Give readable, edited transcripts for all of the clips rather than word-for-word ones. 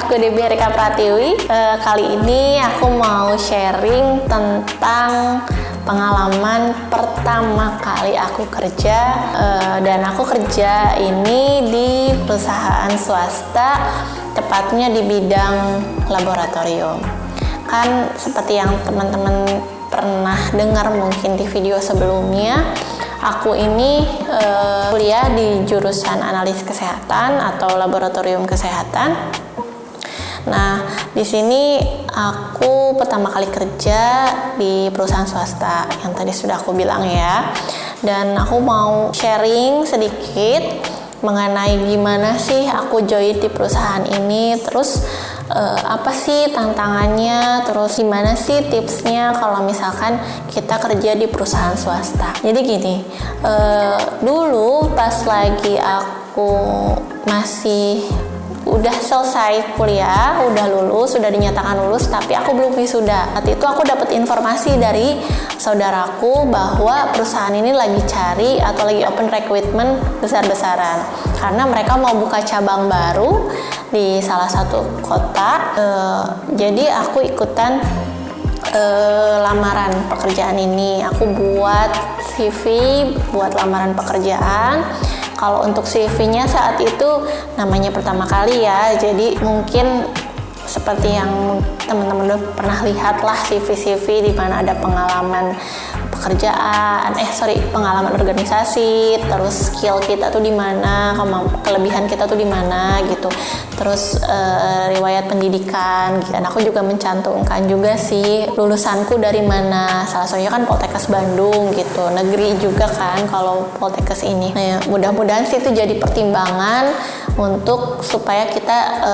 aku Debbie Erika Pratiwi. Kali ini aku mau sharing tentang pengalaman pertama kali aku kerja, dan aku kerja ini di perusahaan swasta, tepatnya di bidang laboratorium. Kan seperti yang teman-teman pernah dengar mungkin di video sebelumnya, aku ini kuliah di jurusan analis kesehatan atau laboratorium kesehatan. Nah, di sini aku pertama kali kerja di perusahaan swasta yang tadi sudah aku bilang ya. Dan aku mau sharing sedikit mengenai gimana sih aku join di perusahaan ini, terus apa sih tantangannya, terus gimana sih tipsnya kalau misalkan kita kerja di perusahaan swasta. Jadi gini, dulu pas lagi aku masih udah selesai kuliah, udah lulus, sudah dinyatakan lulus, tapi aku belum wisuda. Saat itu aku dapat informasi dari saudaraku bahwa perusahaan ini lagi cari atau lagi open recruitment besar-besaran karena mereka mau buka cabang baru di salah satu kota. Jadi aku ikutan lamaran pekerjaan ini. Aku buat CV buat lamaran pekerjaan. Kalau untuk CV-nya saat itu namanya pertama kali ya, jadi mungkin seperti yang teman-teman udah pernah lihat lah CV di mana ada pengalaman pekerjaan, pengalaman organisasi, terus skill kita tuh di mana, kelebihan kita tuh di mana gitu. Terus riwayat pendidikan, dan aku juga mencantumkan juga sih lulusanku dari mana. Salah satunya kan Poltekkes Bandung gitu, negeri juga kan kalau Poltekkes ini. Nah, mudah-mudahan sih itu jadi pertimbangan untuk supaya kita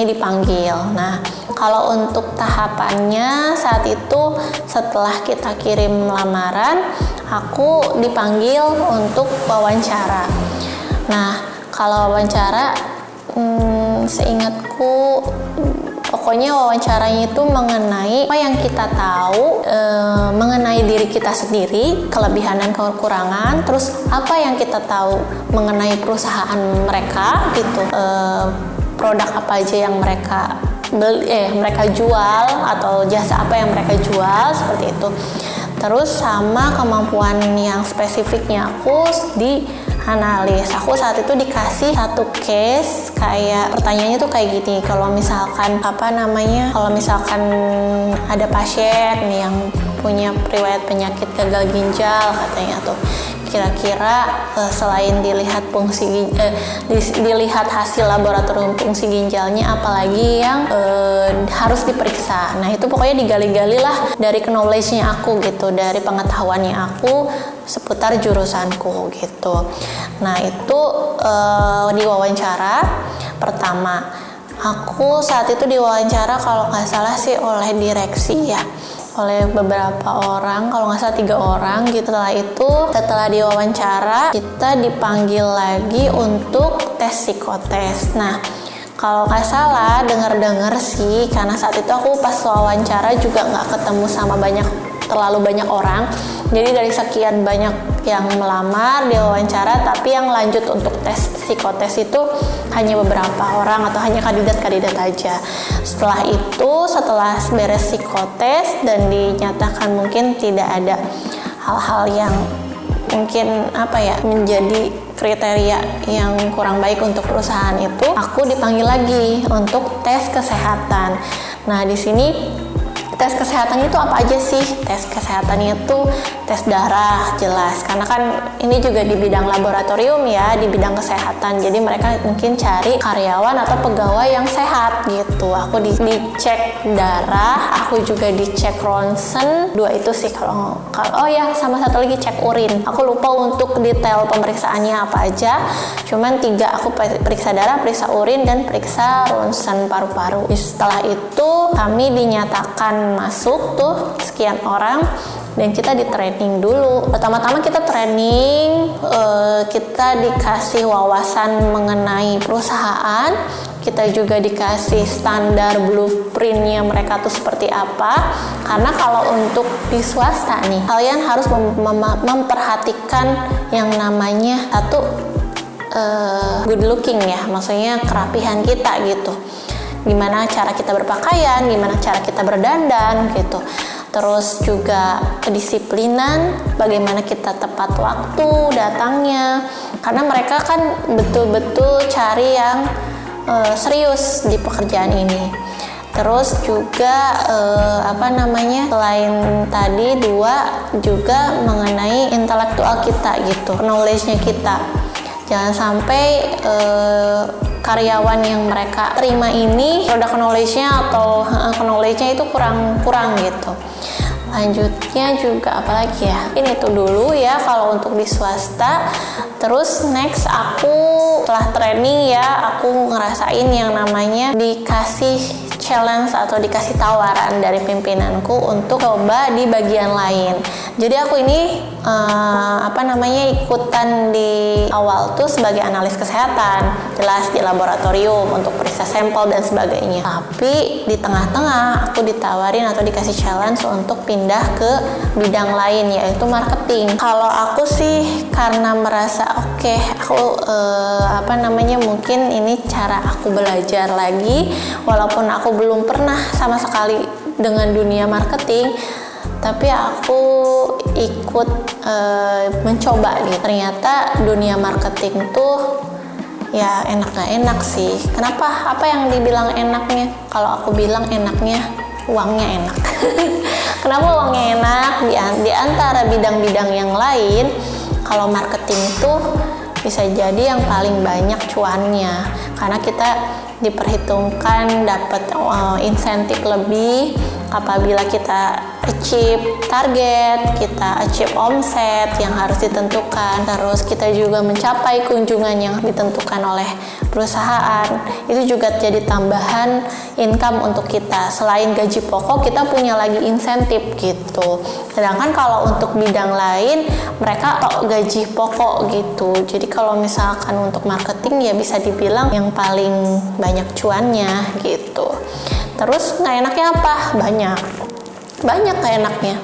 dipanggil. Nah, kalau untuk tahapannya saat itu setelah kita kirim lamaran, aku dipanggil untuk wawancara. Nah, kalau wawancara, seingatku pokoknya wawancaranya itu mengenai apa yang kita tahu mengenai diri kita sendiri, kelebihan dan kekurangan, terus apa yang kita tahu mengenai perusahaan mereka gitu, produk apa aja yang mereka jual atau jasa apa yang mereka jual, seperti itu. Terus sama kemampuan yang spesifiknya aku di analis. Aku saat itu dikasih satu case, kayak pertanyaannya tuh kayak gini, kalau misalkan ada pasien yang punya riwayat penyakit gagal ginjal katanya tuh, kira-kira selain dilihat dilihat hasil laboratorium fungsi ginjalnya, apalagi yang harus diperiksa. Nah, itu pokoknya digali-gali lah dari knowledge-nya aku gitu, dari pengetahuannya aku seputar jurusanku gitu. Nah, itu di wawancara pertama. Aku saat itu diwawancara kalau nggak salah sih oleh direksi ya, oleh beberapa orang, kalau nggak salah 3 orang gitu. Setelah diwawancara, kita dipanggil lagi untuk tes psikotes. Nah, kalau nggak salah dengar sih, karena saat itu aku pas wawancara juga nggak ketemu sama terlalu banyak orang. Jadi dari sekian banyak yang melamar di wawancara, tapi yang lanjut untuk tes psikotes itu hanya beberapa orang atau hanya kandidat-kandidat aja. Setelah beres psikotes dan dinyatakan mungkin tidak ada hal-hal yang mungkin menjadi kriteria yang kurang baik untuk perusahaan itu, aku dipanggil lagi untuk tes kesehatan. Nah, di sini tes kesehatan itu apa aja sih? Tes kesehatannya itu tes darah, jelas. Karena kan ini juga di bidang laboratorium ya, di bidang kesehatan. Jadi mereka mungkin cari karyawan atau pegawai yang sehat gitu. Aku dicek darah, aku juga dicek ronsen. 2 itu sih sama satu lagi cek urin. Aku lupa untuk detail pemeriksaannya apa aja. Cuman 3, aku periksa darah, periksa urin, dan periksa ronsen paru-paru. Setelah itu kami dinyatakan masuk tuh sekian orang, dan kita di training dulu. Pertama-tama kita training, kita dikasih wawasan mengenai perusahaan, kita juga dikasih standar blueprintnya mereka tuh seperti apa. Karena kalau untuk di swasta nih, kalian harus memperhatikan yang namanya good looking ya, maksudnya kerapihan kita gitu. gimana cara kita berpakaian, gimana cara kita berdandan gitu. Terus juga kedisiplinan, bagaimana kita tepat waktu datangnya. Karena mereka kan betul-betul cari yang serius di pekerjaan ini. Terus juga selain tadi dua, juga mengenai intelektual kita gitu, knowledge-nya kita. Jangan sampai karyawan yang mereka terima ini produk knowledge-nya atau knowledge-nya itu kurang gitu. Lanjutnya juga apalagi ya, ini tuh dulu ya kalau untuk di swasta. Terus next aku setelah training ya, aku ngerasain yang namanya dikasih challenge atau dikasih tawaran dari pimpinanku untuk coba di bagian lain. Jadi aku ini ikutan di awal tuh sebagai analis kesehatan, jelas di laboratorium untuk periksa sampel dan sebagainya. Tapi di tengah-tengah aku ditawarin atau dikasih challenge untuk pindah ke bidang lain, yaitu marketing. Kalau aku sih karena merasa mungkin ini cara aku belajar lagi, walaupun aku belum pernah sama sekali dengan dunia marketing, tapi aku ikut mencoba gitu. Ternyata dunia marketing tuh ya enak gak enak sih. Kenapa? Apa yang dibilang enaknya? Kalau aku bilang enaknya uangnya enak. Kenapa uangnya enak? Di antara bidang-bidang yang lain, kalau marketing tuh bisa jadi yang paling banyak cuannya, karena kita diperhitungkan dapat insentif lebih apabila kita achieve target, kita achieve omset yang harus ditentukan, terus kita juga mencapai kunjungan yang ditentukan oleh perusahaan. Itu juga jadi tambahan income untuk kita. Selain gaji pokok, kita punya lagi insentif gitu. Sedangkan kalau untuk bidang lain, mereka gaji pokok gitu. Jadi kalau misalkan untuk marketing ya bisa dibilang yang paling banyak cuannya gitu. Terus nggak enaknya apa? Banyak nggak enaknya.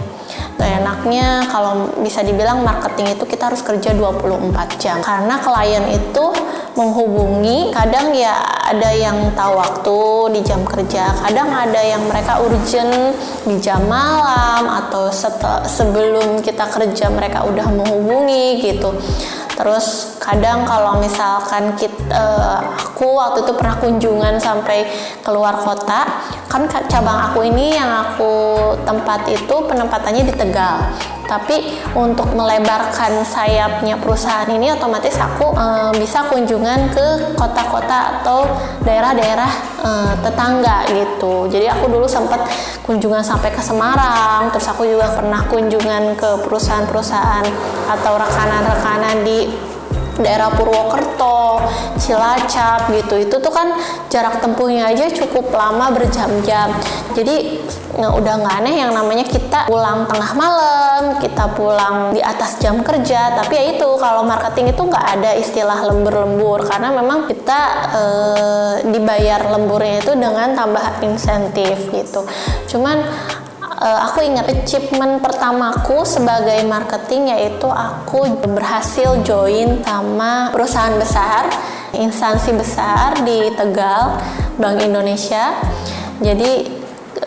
Nggak enaknya kalau bisa dibilang marketing itu kita harus kerja 24 jam. Karena klien itu menghubungi, kadang ya ada yang tahu waktu di jam kerja, kadang ada yang mereka urgent di jam malam atau sebelum kita kerja mereka udah menghubungi gitu. Terus kadang kalau misalkan aku waktu itu pernah kunjungan sampai keluar kota, kan cabang aku ini yang aku tempat itu penempatannya di Tegal. Tapi untuk melebarkan sayapnya perusahaan ini, otomatis aku bisa kunjungan ke kota-kota atau daerah-daerah tetangga gitu. Jadi aku dulu sempat kunjungan sampai ke Semarang, terus aku juga pernah kunjungan ke perusahaan-perusahaan atau rekanan-rekanan di daerah Purwokerto, Cilacap gitu. Itu tuh kan jarak tempuhnya aja cukup lama, berjam-jam. Jadi udah nggak aneh yang namanya kita pulang tengah malam, kita pulang di atas jam kerja. Tapi ya itu, kalau marketing itu nggak ada istilah lembur-lembur, karena memang kita dibayar lemburnya itu dengan tambahan insentif gitu. Cuman aku ingat achievement pertamaku sebagai marketing, yaitu aku berhasil join sama perusahaan besar, instansi besar di Tegal, Bank Indonesia. Jadi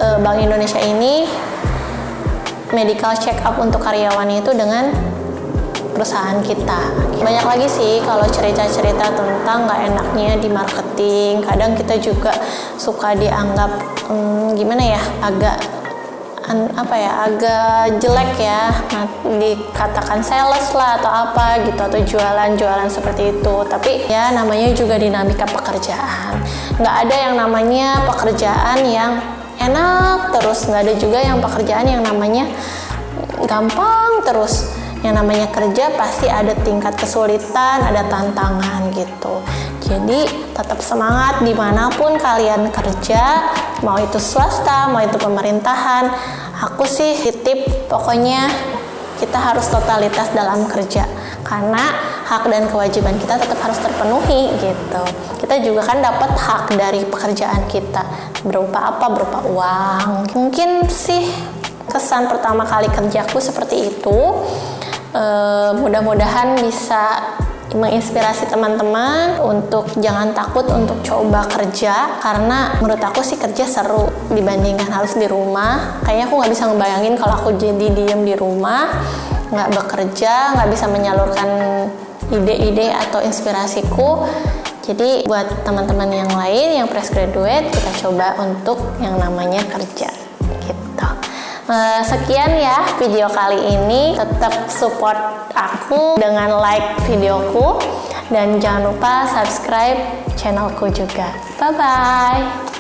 Bank Indonesia ini medical check up untuk karyawannya itu dengan perusahaan kita. Banyak lagi sih kalau cerita-cerita tentang nggak enaknya di marketing. Kadang kita juga suka dianggap agak jelek ya, dikatakan sales lah atau apa gitu, atau jualan seperti itu. Tapi ya namanya juga dinamika pekerjaan. Nggak ada yang namanya pekerjaan yang enak terus, nggak ada juga yang pekerjaan yang namanya gampang terus. Yang namanya kerja pasti ada tingkat kesulitan, ada tantangan gitu. Jadi tetap semangat dimanapun kalian kerja, mau itu swasta, mau itu pemerintahan. Aku sih titip, pokoknya kita harus totalitas dalam kerja, karena hak dan kewajiban kita tetap harus terpenuhi gitu. Kita juga kan dapat hak dari pekerjaan kita, berupa apa? Berupa uang. Mungkin sih kesan pertama kali kerjaku seperti itu. Mudah-mudahan bisa menginspirasi teman-teman untuk jangan takut untuk coba kerja, karena menurut aku sih kerja seru dibandingkan harus di rumah. Kayaknya aku nggak bisa ngebayangin kalau aku jadi diem di rumah, nggak bekerja, nggak bisa menyalurkan ide-ide atau inspirasiku. Jadi buat teman-teman yang lain yang fresh graduate, kita coba untuk yang namanya kerja gitu. Sekian ya video kali ini. Tetap support aku dengan like videoku dan jangan lupa subscribe channelku juga. Bye bye.